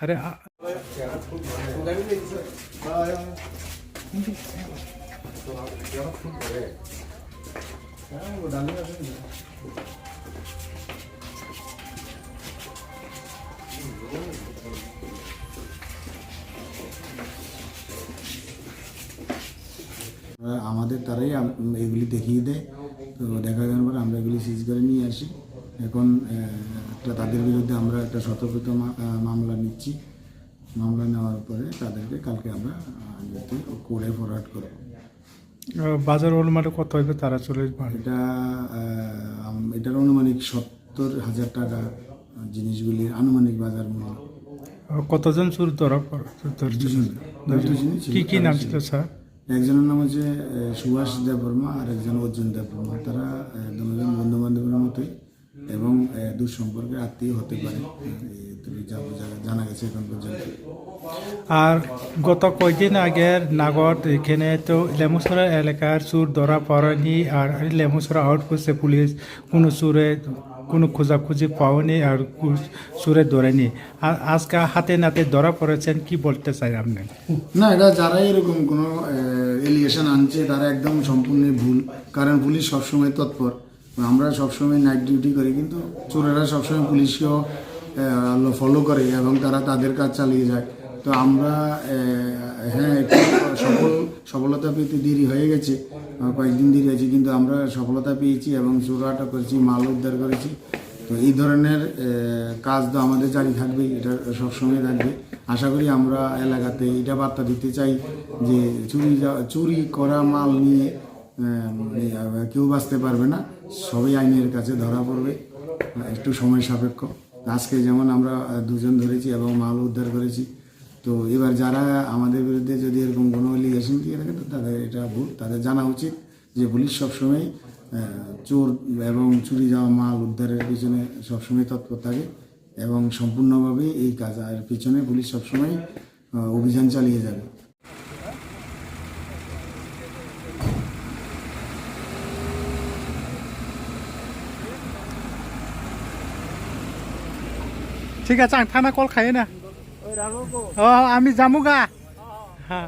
আরে আমাদের তারাই এগুলি দেখিয়ে দেয়, তো দেখা যাওয়ার পর আমরা এগুলি সিজ করে নিয়ে আসি। এখন একটা তাদের বিরুদ্ধে আমরা একটা সতর্কতা মামলা নিচ্ছি। মামলা নেওয়ার পরে তাদেরকে কালকে আমরা কোর্টে ফরওয়ার্ড করব। বাজার অনুমানে কত হইবে তারা চলে এটার আনুমানিক 70,000 টাকা জিনিসগুলির আনুমানিক বাজার মূল্য। কতজন চোর ধরা কি কি নাম ছিল স্যার? একজনের নাম হচ্ছে সুভাষ দেববর্মা আর একজন অর্জুন দেববর্মা। তারা দুজন বন্ধু বান্ধবের মতোই এবং দুঃসম্পর্কে আত্মীয় হতে পারে, জানা গেছে এখন পর্যন্ত। আর গত কয়েকদিন আগের নাগর এখানে তো লেমুসরা এলাকার চোর ধরা পড়েনি, আর লেমুসরা আউটপোস্টে পুলিশ কোনো খোঁজাখুঁজি পাওনি আর চোরে ধরেনি। আর আজকে হাতে নাতে ধরা পড়েছেন, কি বলতে চাই আপনি? না, এটা যারা এরকম কোনো এলিগেশন আনছে তারা একদম সম্পূর্ণ ভুল, কারণ পুলিশ সবসময় তৎপর। আমরা সবসময় নাইট ডিউটি করি, কিন্তু চোরেরা সবসময় পুলিশকেও ফলো করে এবং তারা তাদের কাজ চালিয়ে যায়। তো আমরা একটু সফলতা পেতে দেরি হয়ে গেছে, কয়েকদিন দেরি হয়েছে, কিন্তু আমরা সফলতা পেয়েছি এবং চোর আটক করেছি, মাল উদ্ধার করেছি। তো এই ধরনের কাজ তো আমাদের জারি থাকবে, এটা সবসময় থাকবে। আশা করি আমরা এলাকাতে এটা বার্তা দিতে চাই যে চুরি করা মাল নিয়ে কেউ বাঁচতে পারবে না, সবাই আইনের কাছে ধরা পড়বে। একটু সময় সাপেক্ষ। আজকে যেমন আমরা 2 জন ধরেছি এবং মাল উদ্ধার করেছি। তো এবার যারা আমাদের বিরুদ্ধে যদি এরকম কোনো এলিগেশন দিয়ে থাকে, তো তাদের এটা ভুল। তাদের জানা উচিত যে পুলিশ সবসময় চোর এবং চুরি যাওয়া মাল উদ্ধারের পিছনে সবসময় তৎপর থাকে এবং সম্পূর্ণভাবে এই কাজের পিছনে পুলিশ সবসময় অভিযান চালিয়ে যাবে। ঠিক আছে, থানা কল খাই না, আমি যামুগা। হ্যাঁ।